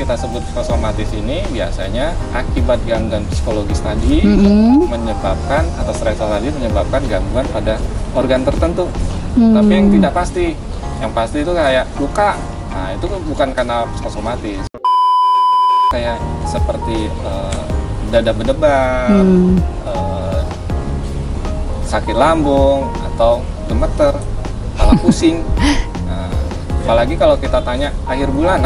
kita sebut psikosomatis ini biasanya akibat gangguan psikologis tadi menyebabkan, atau stresor tadi menyebabkan gangguan pada organ tertentu. Tapi yang tidak pasti, yang pasti itu kayak luka. Nah itu bukan karena psikosomatis. Kayak seperti dada berdebar, sakit lambung, atau gemeter, kepala pusing. Apalagi kalau kita tanya akhir bulan,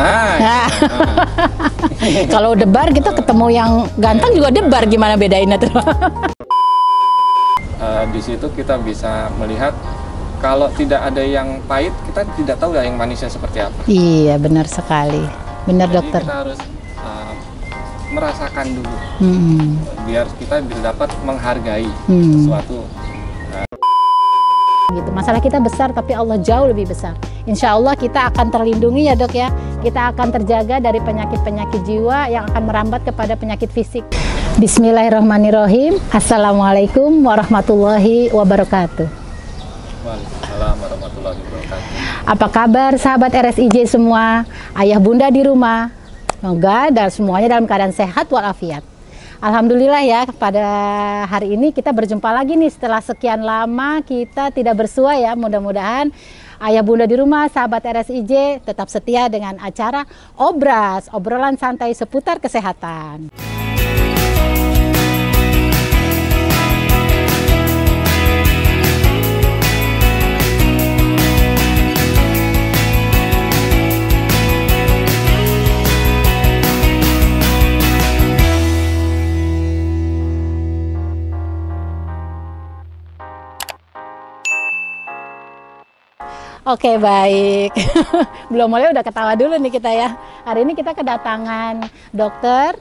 kalau debar kita ketemu yang ganteng juga debar, gimana bedainnya tuh? Di situ kita bisa melihat kalau tidak ada yang pahit, kita tidak tahu yang manisnya seperti apa. Iya, benar sekali, benar. Jadi dokter. Kita harus merasakan dulu, biar kita bisa dapat menghargai sesuatu. Gitu. Masalah kita besar, tapi Allah jauh lebih besar. Insya Allah kita akan terlindungi ya dok ya. Kita akan terjaga dari penyakit-penyakit jiwa yang akan merambat kepada penyakit fisik. Bismillahirrahmanirrahim. Assalamualaikum warahmatullahi wabarakatuh. Waalaikumsalam warahmatullahi wabarakatuh. Apa kabar sahabat RSIJ semua? Ayah bunda di rumah, semoga dan semuanya dalam keadaan sehat walafiat. Alhamdulillah ya, pada hari ini kita berjumpa lagi nih setelah sekian lama kita tidak bersua ya. Mudah-mudahan ayah bunda di rumah, sahabat RSIJ tetap setia dengan acara Obras, obrolan santai seputar kesehatan. Oke, baik. Belum mulai udah ketawa dulu nih kita ya. Hari ini kita kedatangan dokter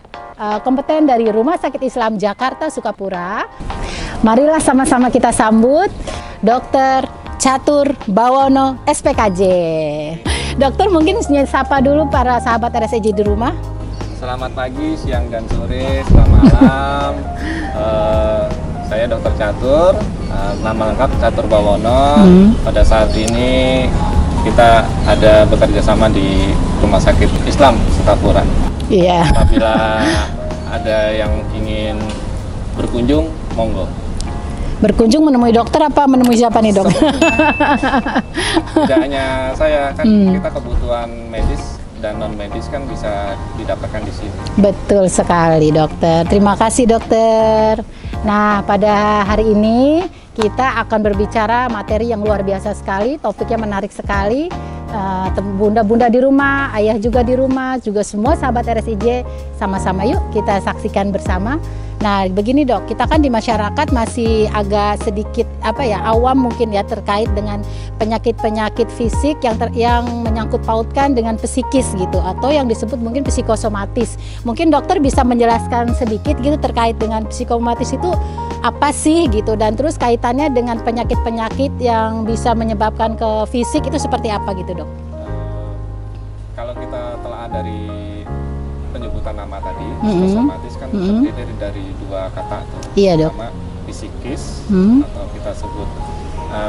kompeten dari Rumah Sakit Islam Jakarta Sukapura. Marilah sama-sama kita sambut Dr. Catur Bawono SPKJ. Dokter mungkin sapa dulu para sahabat RSIJ di rumah. Selamat pagi, siang, dan sore, selamat malam. Saya Dr. Catur, nama lengkap Catur Bawono. Pada saat ini kita ada bekerja sama di Rumah Sakit Islam Sukapura. Iya. Apabila ada yang ingin berkunjung, monggo. Berkunjung menemui dokter apa menemui siapa nih dok? Tidak hanya saya, kan kita kebutuhan medis dan non medis kan bisa didapatkan di sini. Betul sekali dokter. Terima kasih dokter. Nah, pada hari ini kita akan berbicara materi yang luar biasa sekali, topiknya menarik sekali. Bunda-bunda di rumah, ayah juga di rumah, juga semua sahabat RSIJ, sama-sama yuk kita saksikan bersama. Nah, begini dok, kita kan di masyarakat masih agak sedikit awam mungkin ya terkait dengan penyakit-penyakit fisik yang menyangkut pautkan dengan psikis gitu, atau yang disebut mungkin psikosomatis. Mungkin dokter bisa menjelaskan sedikit gitu terkait dengan psikosomatis itu apa sih gitu, dan terus kaitannya dengan penyakit-penyakit yang bisa menyebabkan ke fisik itu seperti apa gitu dok? Kalau kita telah dari penyebutan nama tadi, psikosomatis kan terdiri dari dua kata tuh. Iya dok. Pertama psikis, atau kita sebut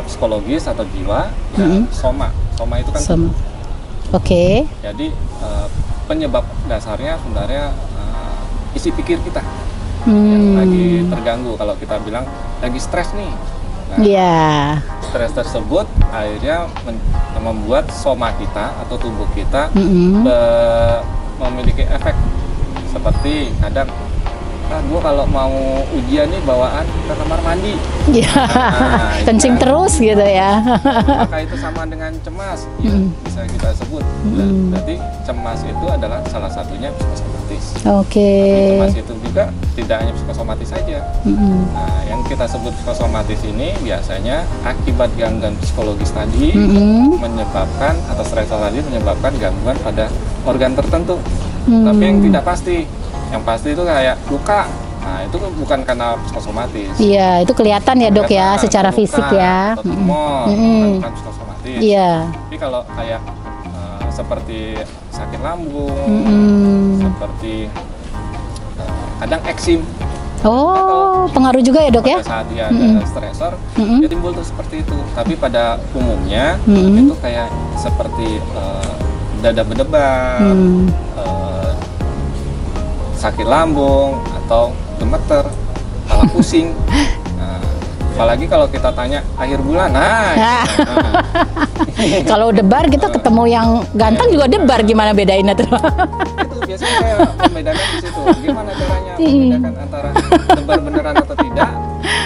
psikologis atau jiwa, dan soma. Soma itu kan tubuh. Oke. Jadi penyebab dasarnya sebenarnya isi pikir kita yang lagi terganggu. Kalau kita bilang lagi stres nih, nah, stres tersebut akhirnya membuat soma kita atau tubuh kita memiliki efek seperti kadang, gue kalau mau ujian nih bawaan ke kamar mandi, kencing terus gitu ya. Maka itu sama dengan cemas, ya, bisa kita sebut. Berarti cemas itu adalah salah satunya psikosomatis. Oke. Cemas itu juga tidak hanya psikosomatis saja. Nah, yang kita sebut psikosomatis ini biasanya akibat gangguan psikologis tadi menyebabkan, atau stresor tadi menyebabkan gangguan pada organ tertentu. Tapi yang tidak pasti, yang pasti itu kayak luka. Nah itu bukan karena psikosomatis. Iya, itu kelihatan ya dok ya, secara luka, fisik ya. Atau tumor, bukan psikosomatis. Iya. Tapi kalau kayak seperti sakit lambung, seperti kadang eksim. Oh, pengaruh juga ya dok ya? Pada saat dia ada stresor, dia timbul tuh seperti itu. Tapi pada umumnya itu kayak seperti dada berdebar, sakit lambung atau gemeter, kepala pusing. Nah, apalagi kalau kita tanya akhir bulan, kalau debar kita ketemu yang ganteng juga debar, gimana bedainnya tuh? Itu biasanya saya membedakan di situ. Gimana caranya membedakan antara debar beneran atau tidak?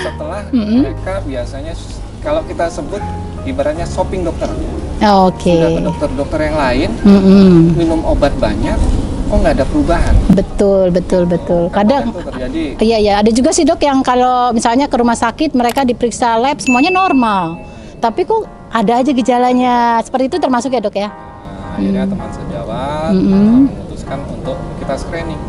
Setelah mereka biasanya kalau kita sebut ibaratnya shopping dokter. Oke. Sudah ke dokter-dokter yang lain, minum obat banyak, kok nggak ada perubahan? Betul. Kadang itu terjadi. Iya, ada juga sih dok yang kalau misalnya ke rumah sakit mereka diperiksa lab semuanya normal, tapi kok ada aja gejalanya. Seperti itu termasuk ya dok ya? Nah, akhirnya teman sejawat memutuskan untuk kita screening.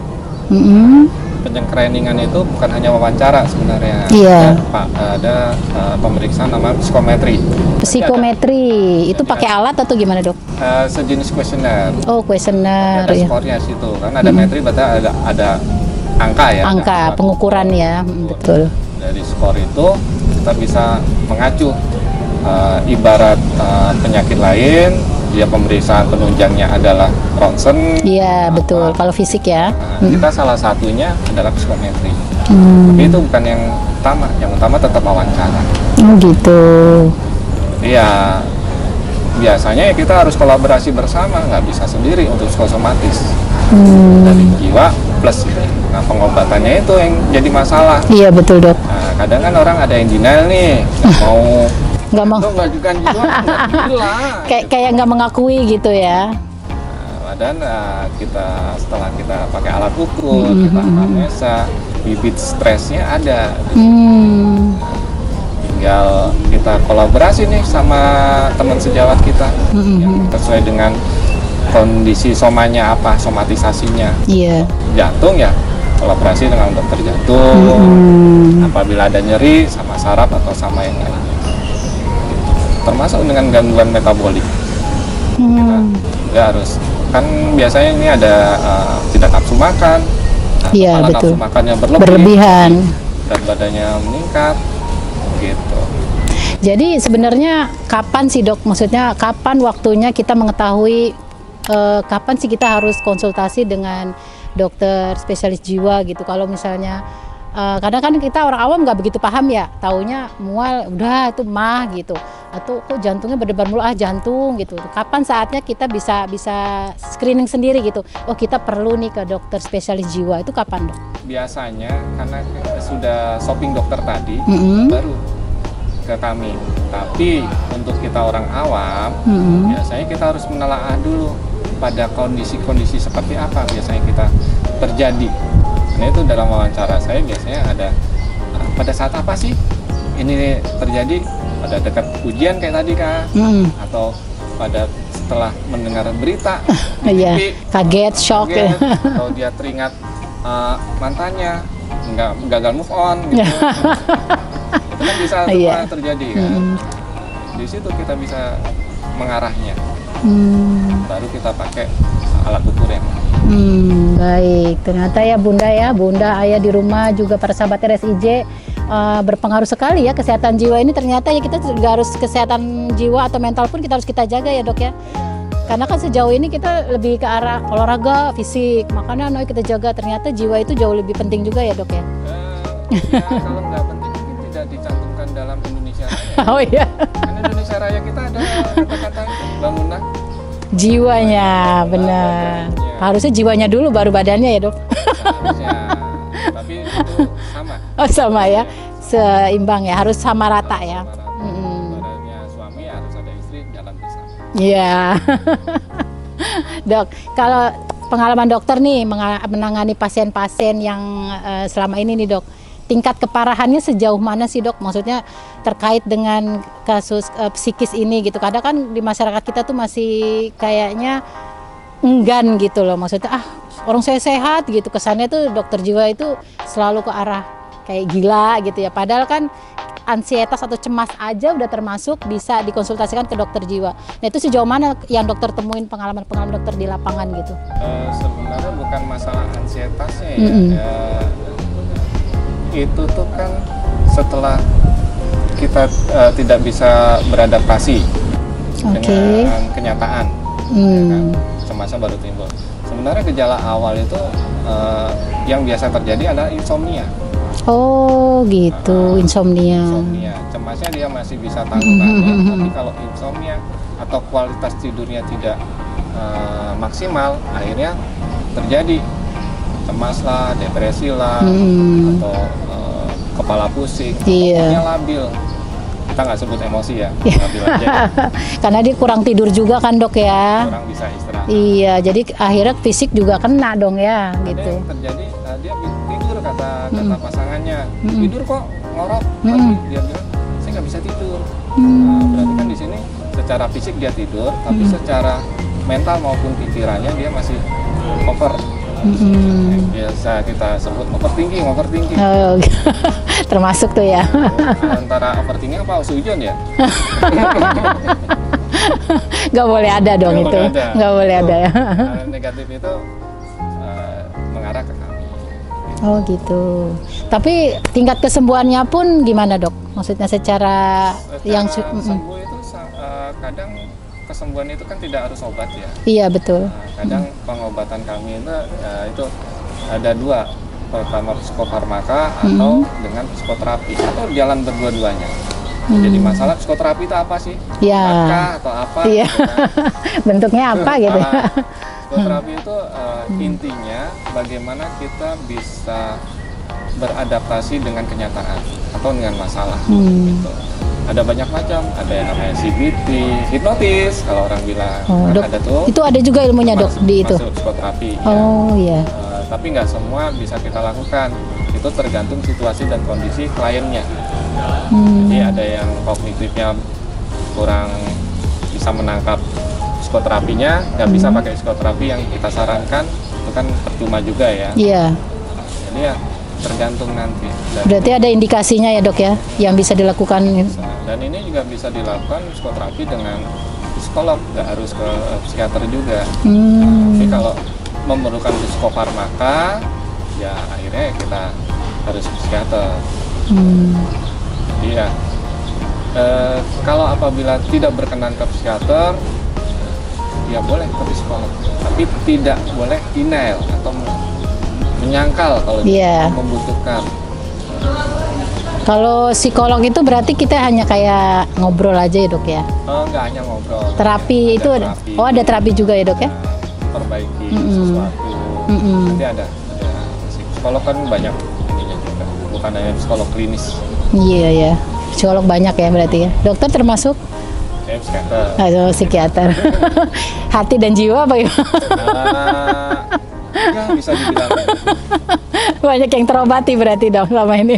Penycreeningan itu bukan hanya wawancara sebenarnya. Iya. Ada pemeriksaan namanya psikometri. Psikometri itu pakai alat atau gimana dok? Sejenis kuesioner. Oh, kuesioner. Ada skornya situ kan, ada metri berarti ada angka ya. Angka pengukuran ya, betul. Dari skor itu kita bisa mengacu ibarat penyakit lain. Dia pemeriksaan penunjangnya adalah ronsen. Iya betul. Kalau fisik ya. Kita salah satunya adalah psikometri. Tapi itu bukan yang utama. Yang utama tetap wawancara. Oh gitu. Iya. Biasanya ya kita harus kolaborasi bersama, nggak bisa sendiri untuk psikosomatis. Dari jiwa plus ini. Nah pengobatannya itu yang jadi masalah. Iya betul dok. Nah, kadang kan orang ada yang denial nih, nggak mau mengajukan jiwa, kayak nggak mengakui gitu ya. Dan kita setelah kita pakai alat ukur, kita anamnesa, bibit stresnya ada. Tinggal kita kolaborasi nih sama teman sejawat kita yang sesuai dengan kondisi somanya apa, somatisasinya. Iya. Jantung ya kolaborasi dengan dokter jantung. Apabila ada nyeri sama saraf atau sama yang lain. Termasuk dengan gangguan metabolik. Kita harus kan biasanya ini ada tidak nafsu makan, iya, betul. Nafsu makannya berlebihan, berat badannya meningkat, gitu. Jadi sebenarnya kapan sih dok? Maksudnya kapan waktunya kita mengetahui kapan sih kita harus konsultasi dengan dokter spesialis jiwa gitu? Kalau misalnya kadang kan kita orang awam nggak begitu paham ya, taunya mual udah itu mah gitu, atau kok jantungnya berdebar mulu jantung gitu. Kapan saatnya kita bisa screening sendiri gitu? Oh kita perlu nih ke dokter spesialis jiwa, itu kapan dok? Biasanya karena sudah shopping dokter tadi baru ke kami. Tapi untuk kita orang awam biasanya kita harus menelaah dulu pada kondisi-kondisi seperti apa biasanya kita terjadi. Nah itu dalam wawancara saya biasanya ada pada saat apa sih ini terjadi, pada dekat ujian kayak tadi kak, atau pada setelah mendengar berita kaget, shock, atau dia teringat mantannya nggak gagal move on gitu. Itu kan bisa terjadi kan. Di situ kita bisa mengarahnya. Baru kita pakai alat ukur yang baik. Ternyata ya bunda ayah di rumah juga para sahabat RSIJ berpengaruh sekali ya kesehatan jiwa ini. Ternyata ya kita juga harus kesehatan jiwa atau mental pun kita harus kita jaga ya dok ya. Karena kan sejauh ini kita lebih ke arah olahraga fisik, makanya kita jaga. Ternyata jiwa itu jauh lebih penting juga ya dok ya. Kalau nggak penting mungkin tidak dicantumkan dalam Indonesia Raya. Oh iya. Karena Indonesia Raya kita ada kata-kata bangunan jiwanya, benar. Harusnya jiwanya dulu baru badannya ya dok. Harusnya, tapi itu sama. Oh sama ya, seimbang ya, harus sama rata ya. Badannya suami harus ada istri jalan bersama. Iya. Dok, kalau pengalaman dokter nih menangani pasien-pasien yang selama ini nih dok, tingkat keparahannya sejauh mana sih dok? Maksudnya terkait dengan kasus psikis ini gitu. Kadang kan di masyarakat kita tuh masih kayaknya enggan gitu loh. Maksudnya orang saya sehat gitu. Kesannya tuh dokter jiwa itu selalu ke arah kayak gila gitu ya. Padahal kan ansietas atau cemas aja udah termasuk bisa dikonsultasikan ke dokter jiwa. Nah itu sejauh mana yang dokter temuin pengalaman-pengalaman dokter di lapangan gitu? Sebenarnya bukan masalah ansietasnya ya. Itu tuh kan setelah kita tidak bisa beradaptasi dengan kenyataan, ya kan? cemasnya baru timbul. Sebenarnya gejala awal itu yang biasa terjadi adalah insomnia. Oh gitu, insomnia. Insomnia, cemasnya dia masih bisa tanggung-tanggung, tapi kalau insomnia atau kualitas tidurnya tidak maksimal, akhirnya terjadi cemas lah, depresi lah, atau kepala pusing, pokoknya labil. Kita nggak sebut emosi ya, labil aja. Karena dia kurang tidur juga kan dok ya. Kurang bisa istirahat. Iya, jadi akhirnya fisik juga kena dong ya, Ada gitu. yang terjadi, dia tidur kata pasangannya, tidur kok ngorok, tapi dia bilang saya nggak bisa tidur. Nah, berarti kan di sini secara fisik dia tidur, tapi secara mental maupun pikirannya dia masih over. Biasa kita sebut overthinking. Oh, termasuk tuh ya. Antara overthinking apa sujon ya? Nggak boleh ada dong itu. Nggak boleh ada ya. Negatif itu mengarah ke kami. Oh gitu. Tapi tingkat kesembuhannya pun gimana dok? Maksudnya secara yang sembuh itu kadang kesembuhan itu kan tidak harus obat ya. Iya betul. Kadang pengobatan kami itu ada dua, pertama psikofarmaka atau dengan psikoterapi atau jalan berdua-duanya. Jadi masalah psikoterapi itu apa sih? Iya. Atau apa? Iya. Gitu kan? Bentuknya apa gitu? Psikoterapi itu intinya bagaimana kita bisa beradaptasi dengan kenyataan atau dengan masalah. Gitu. Ada banyak macam, ada yang namanya CBT, hipnotis kalau orang bilang, ada tuh. Itu ada juga ilmunya dok di itu. Masuk psikoterapi. Oh iya. Tapi nggak semua bisa kita lakukan. Itu tergantung situasi dan kondisi kliennya. Jadi ada yang kognitifnya kurang bisa menangkap psikoterapinya, nggak bisa pakai psikoterapi yang kita sarankan, itu kan percuma juga ya. Iya. Jadi ya tergantung nanti. Berarti ada indikasinya ya dok ya, yang bisa dilakukan. Dan ini juga bisa dilakukan psikoterapi dengan psikolog, nggak harus ke psikiater juga. Tapi kalau memerlukan psikofarmaka, ya akhirnya kita harus ke psikiater. Jadi ya, kalau apabila tidak berkenan ke psikiater, ya boleh ke psikolog. Tapi tidak boleh denial atau menyangkal kalau membutuhkan. Kalau psikolog itu berarti kita hanya kayak ngobrol aja ya dok ya? Enggak hanya ngobrol. Terapi itu ada? Oh ada terapi juga ya dok ya? Perbaiki sesuatu. Nanti ada psikolog kan banyak ininya juga, bukan hanya psikolog klinis. Iya ya, psikolog banyak ya berarti ya. Dokter termasuk? Saya psikiater. Psikiater. Hati dan jiwa bagaimana? Ya bisa dibilang. Banyak yang terobati berarti dong selama ini.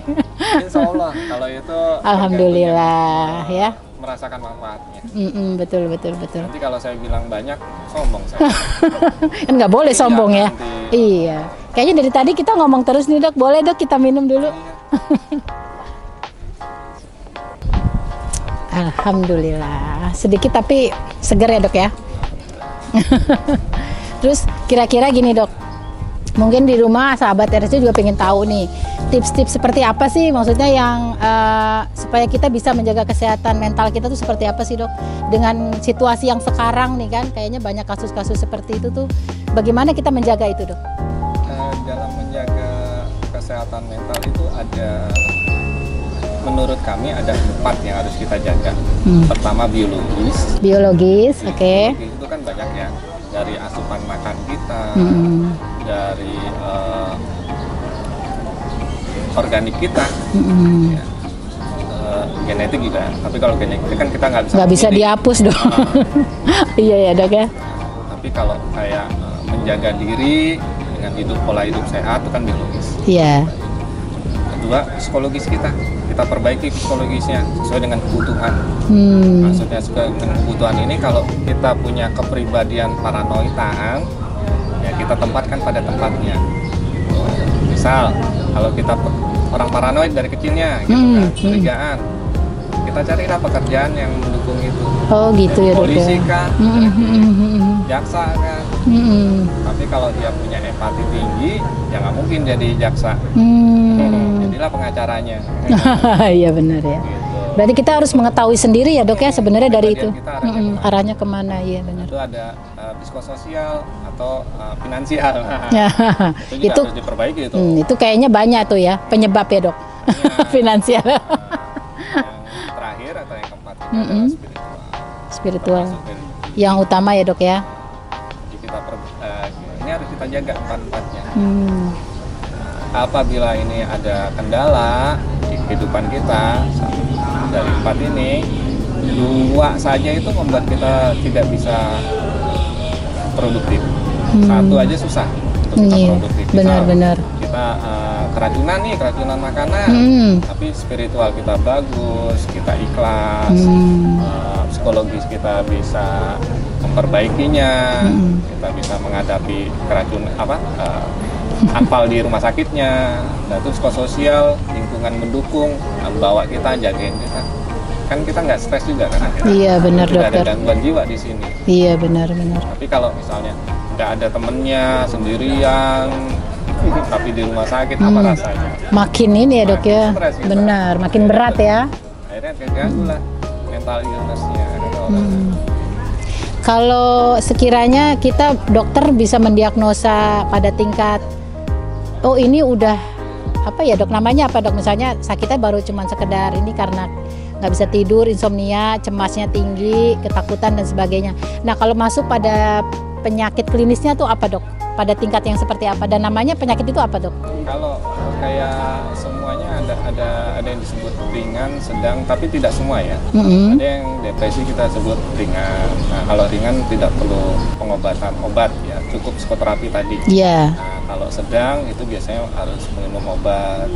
Insya Allah kalau itu. Alhamdulillah ya. Merasakan manfaatnya. Betul. Nanti kalau saya bilang banyak, sombong saya. Kan nggak boleh sombong ya. Iya. Kayaknya dari tadi kita ngomong terus nih dok. Boleh dok kita minum dulu. Alhamdulillah. Sedikit tapi seger ya dok ya. Terus kira-kira gini dok. Mungkin di rumah sahabat RSC juga pengen tahu nih tips-tips seperti apa sih maksudnya yang supaya kita bisa menjaga kesehatan mental kita tuh seperti apa sih dok dengan situasi yang sekarang nih kan kayaknya banyak kasus-kasus seperti itu tuh bagaimana kita menjaga itu dok? Dalam menjaga kesehatan mental itu ada menurut kami ada 4 yang harus kita jaga. Pertama biologis. Oke. Biologis itu kan banyak ya dari asupan makan kita. Dari organik kita, ya. Genetik juga. Tapi kalau genetik kan kita nggak bisa dihapus dong. Iya ya dok ya. Tapi kalau kayak menjaga diri dengan pola hidup sehat itu kan biologis. Iya. Kedua psikologis kita perbaiki psikologisnya sesuai dengan kebutuhan. Maksudnya sesuai dengan kebutuhan ini kalau kita punya kepribadian paranoidaan, ya kita tempatkan pada tempatnya. Misal kalau kita orang paranoid dari kecilnya gitu kan, curigaan, kita carilah pekerjaan yang mendukung itu. Oh gitu ya dok. Polisi kah, jaksa kan. Tapi kalau dia punya empati tinggi, ya nggak mungkin jadi jaksa. Jadilah pengacaranya. Iya benar ya. Gitu. Berarti kita harus mengetahui sendiri ya dok ya sebenarnya dari itu. Kita Arahnya kemana, iya benar. Itu ada psikososial atau finansial. Ya. Itu juga harus diperbaiki itu. Itu kayaknya banyak tuh ya penyebab ya dok. Ya, finansial. Yang terakhir atau yang keempat itu adalah spiritual. Yang utama ya dok ya. Jadi ini harus kita jaga empat-empatnya. Apabila ini ada kendala di kehidupan kita dari empat ini, dua saja itu membuat kita tidak bisa produktif. Satu aja susah untuk kita produktif. Benar-benar. Kita keracunan makanan, tapi spiritual kita bagus, kita ikhlas, psikologis kita bisa memperbaikinya, kita bisa menghadapi keracunan anfal di rumah sakitnya, dan itu psikososial, lingkungan mendukung, bawa kita, jagain kita. Kan kita nggak stres juga kan akhirnya. Iya benar dokter. Tidak ada gangguan jiwa di sini. Iya benar-benar. Tapi kalau misalnya nggak ada temennya, sendirian, tapi di rumah sakit, apa rasanya? Makin ini ya dok ya. Benar, makin berat ya. Akhirnya terganggu lah mental illness-nya. Kalau sekiranya kita dokter bisa mendiagnosa pada tingkat, oh ini udah apa ya dok, namanya apa dok, misalnya sakitnya baru cuman sekedar ini karena nggak bisa tidur, insomnia, cemasnya tinggi, ketakutan dan sebagainya. Nah kalau masuk pada penyakit klinisnya tuh apa dok? Pada tingkat yang seperti apa? Dan namanya penyakit itu apa dok? Kalau kayak semuanya ada yang disebut ringan, sedang, tapi tidak semua ya. Ada yang depresi kita sebut ringan. Nah kalau ringan tidak perlu pengobatan obat ya, cukup psikoterapi tadi. Iya. Nah kalau sedang itu biasanya harus minum obat.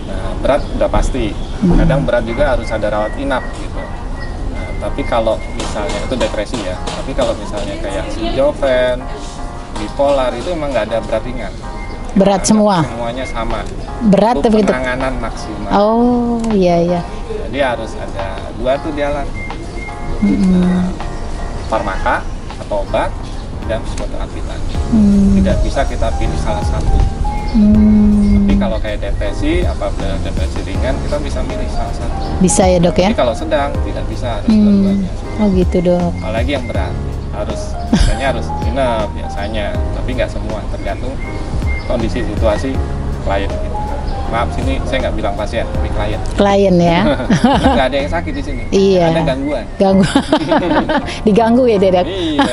Nah berat udah pasti. Kadang berat juga harus ada rawat inap gitu. Nah, tapi kalau misalnya itu depresi ya. Tapi kalau misalnya kayak schizofren, bipolar itu emang nggak ada berat ringan. Berat semua. Semuanya sama. Berat tapi itu penanganan maksimal. Oh iya iya. Jadi harus ada dua tuh jalan. Farmaka atau obat dan psikoterapi tadi. Tidak bisa kita pilih salah satu. Tapi kalau kayak depresi, apabila depresi ringan kita bisa milih salah satu. Bisa ya dok ya. Tapi kalau sedang tidak bisa, harus dua-duanya. Oh gitu dok. Apalagi yang berat biasanya harus nginep biasanya, tapi nggak semua, tergantung kondisi situasi klien gitu. Maaf sini saya nggak bilang pasien, tapi klien. Klien ya. Nggak ada yang sakit di sini. Iya. Ada gangguan. Diganggu ya dok. Iya.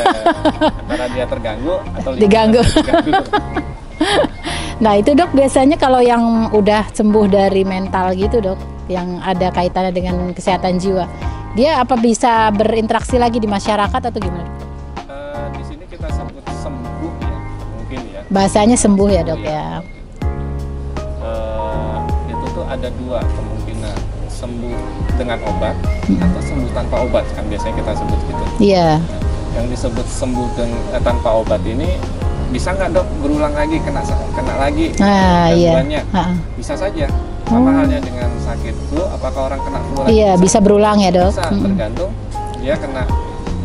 Antara dia terganggu atau diganggu. Nah itu dok biasanya kalau yang udah sembuh dari mental gitu dok, yang ada kaitannya dengan kesehatan jiwa, dia apa bisa berinteraksi lagi di masyarakat atau gimana? Di sini kita sebut sembuh ya, mungkin ya. Bahasanya sembuh ya dok ya. Itu tuh ada dua kemungkinan, sembuh dengan obat atau sembuh tanpa obat, kan biasanya kita sebut gitu. Iya. Nah, yang disebut sembuh tanpa obat ini bisa nggak dok berulang lagi, kena lagi gangguannya? Bisa saja. Sama halnya dengan sakit flu, apakah orang kena flu lagi? Iya, bisa berulang ya dok. Bisa, tergantung dia kena,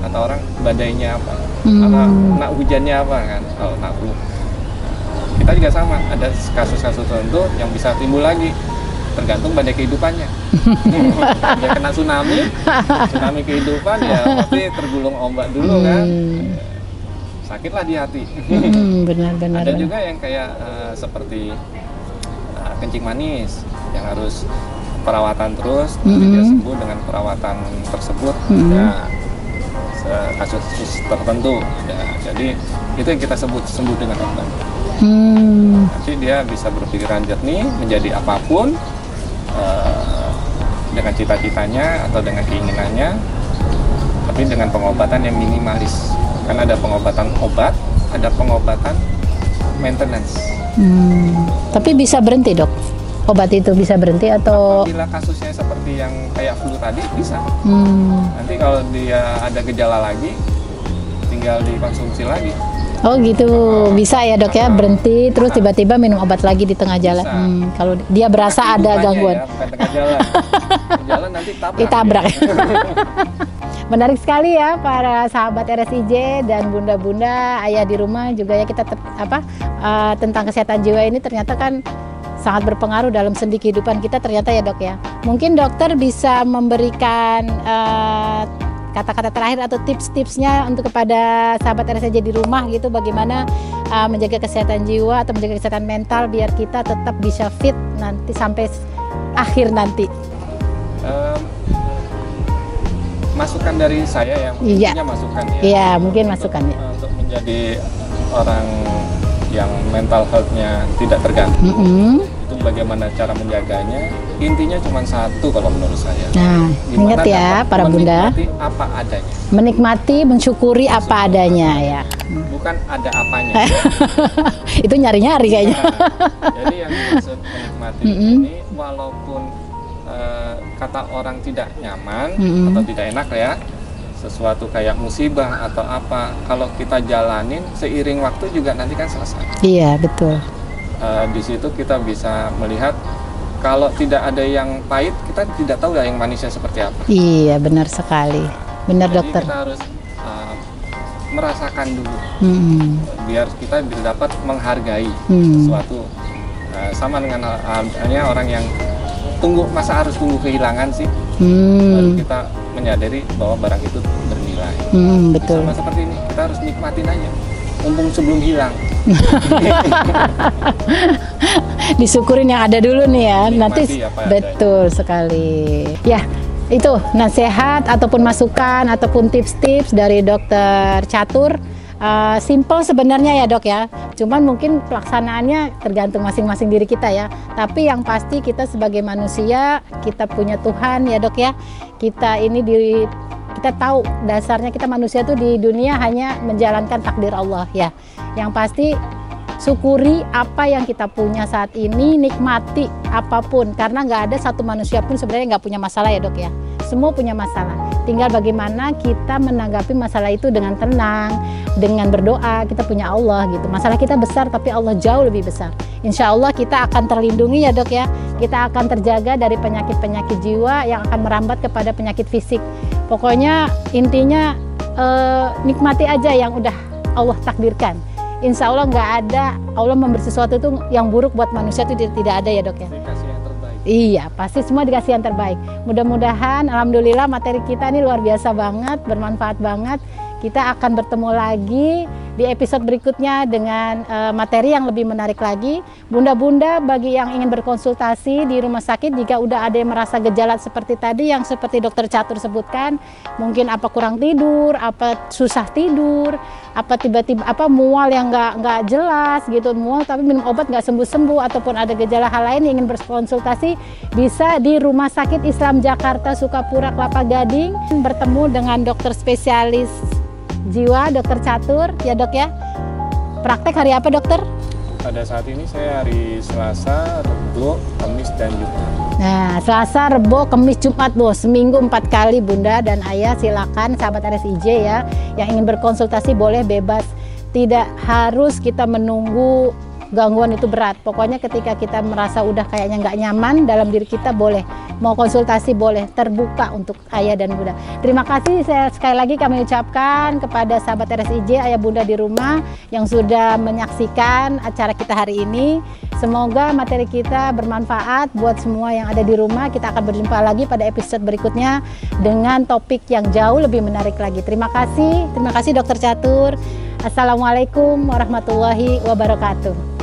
atau orang badainya apa, kena hujannya apa kan, kalau kena flu. Kita juga sama, ada kasus-kasus tertentu yang bisa timbul lagi, tergantung badai kehidupannya. Dia kena tsunami kehidupan ya pasti tergulung ombak dulu kan, sakitlah di hati. Benar-benar. Ada juga yang kayak seperti kencing manis yang harus perawatan terus, nanti dia sembuh dengan perawatan tersebut. Ya, kasus tertentu. Ya, jadi itu yang kita sebut sembuh dengan obat. Nanti dia bisa berpikiran jernih, menjadi apapun dengan cita-citanya atau dengan keinginannya, tapi dengan pengobatan yang minimalis. Karena ada pengobatan obat, ada pengobatan maintenance. Tapi bisa berhenti dok? Obat itu bisa berhenti atau? Apabila kasusnya seperti yang kayak flu tadi bisa. Nanti kalau dia ada gejala lagi, tinggal dikonsumsi lagi. Oh gitu, bisa ya dok ya, berhenti terus tiba-tiba minum obat lagi di tengah jalan. Kalau dia berasa ada gangguan. Ya, bukan tengah jalan. Jalan nanti ditabrak. Ya. Menarik sekali ya para sahabat RSIJ dan bunda-bunda, ayah di rumah juga ya, kita tentang kesehatan jiwa ini ternyata kan sangat berpengaruh dalam sendi kehidupan kita ternyata ya dok ya. Mungkin dokter bisa memberikan kata-kata terakhir atau tips-tipsnya untuk kepada sahabat RSCJ di rumah gitu, bagaimana menjaga kesehatan jiwa atau menjaga kesehatan mental biar kita tetap bisa fit nanti sampai akhir nanti. Masukan dari saya yang intinya masukan ya. Iya, mungkin masukan ya. Untuk menjadi orang yang mental health-nya tidak terganggu, itu bagaimana cara menjaganya? Intinya cuma satu kalau menurut saya. Nah, ingat ya para bunda. Menikmati apa adanya. Menikmati, mensyukuri apa adanya ya. Bukan ada apanya. Itu nyari-nyari kayaknya. Jadi yang dimaksud menikmati ini, walaupun kata orang tidak nyaman atau tidak enak ya, sesuatu kayak musibah atau apa, kalau kita jalanin seiring waktu juga nanti kan selesai. Iya betul. Di situ kita bisa melihat kalau tidak ada yang pahit, kita tidak tahu ya yang manisnya seperti apa. Iya benar sekali, benar. Jadi dokter. Kita harus merasakan dulu, biar kita bisa dapat menghargai sesuatu. Sama dengan halnya orang yang harus tunggu kehilangan sih, baru kita menyadari bahwa barang itu bernilai. Betul. Sama seperti ini, kita harus nikmatin aja, mumpung sebelum hilang. Disyukurin yang ada dulu nih ya, nanti betul sekali. Ya, itu nasihat ataupun masukan ataupun tips-tips dari Dokter Catur. Simple sebenarnya ya dok ya, cuman mungkin pelaksanaannya tergantung masing-masing diri kita ya. Tapi yang pasti kita sebagai manusia, kita punya Tuhan ya dok ya. Kita tahu dasarnya kita manusia tuh di dunia hanya menjalankan takdir Allah ya. Yang pasti syukuri apa yang kita punya saat ini, nikmati apapun, karena nggak ada satu manusia pun sebenarnya nggak punya masalah ya dok ya. Semua punya masalah, tinggal bagaimana kita menanggapi masalah itu dengan tenang, dengan berdoa. Kita punya Allah gitu. Masalah kita besar tapi Allah jauh lebih besar. Insya Allah kita akan terlindungi ya dok ya. Kita akan terjaga dari penyakit-penyakit jiwa yang akan merambat kepada penyakit fisik. Pokoknya intinya nikmati aja yang udah Allah takdirkan. Insya Allah nggak ada Allah memberi sesuatu itu yang buruk buat manusia itu tidak ada ya dok ya. Iya, pasti semua dikasih yang terbaik. Mudah-mudahan, alhamdulillah materi kita ini luar biasa banget, bermanfaat banget. Kita akan bertemu lagi di episode berikutnya dengan materi yang lebih menarik lagi. Bunda-bunda bagi yang ingin berkonsultasi di rumah sakit, jika udah ada yang merasa gejala seperti tadi, yang seperti Dokter Catur sebutkan, mungkin apa kurang tidur, apa susah tidur, apa tiba-tiba apa mual yang nggak jelas gitu, mual tapi minum obat nggak sembuh-sembuh, ataupun ada gejala hal lain yang ingin berkonsultasi, bisa di Rumah Sakit Islam Jakarta Sukapura Kelapa Gading bertemu dengan dokter spesialis jiwa Dokter Catur ya dok ya. Praktek hari apa dokter? Pada saat ini saya hari Selasa, Rebo, Kamis dan Jumat. Nah, Selasa, Rebo, Kamis, Jumat, seminggu 4 kali bunda dan ayah. Silakan sahabat RSIJ ya, yang ingin berkonsultasi boleh bebas. Tidak harus kita menunggu gangguan itu berat. Pokoknya ketika kita merasa udah kayaknya nggak nyaman dalam diri kita, boleh mau konsultasi, boleh, terbuka untuk ayah dan bunda. Terima kasih sekali lagi kami ucapkan kepada sahabat RSIJ, ayah bunda di rumah yang sudah menyaksikan acara kita hari ini. Semoga materi kita bermanfaat buat semua yang ada di rumah. Kita akan berjumpa lagi pada episode berikutnya dengan topik yang jauh lebih menarik lagi. Terima kasih Dokter Catur. Assalamualaikum warahmatullahi wabarakatuh.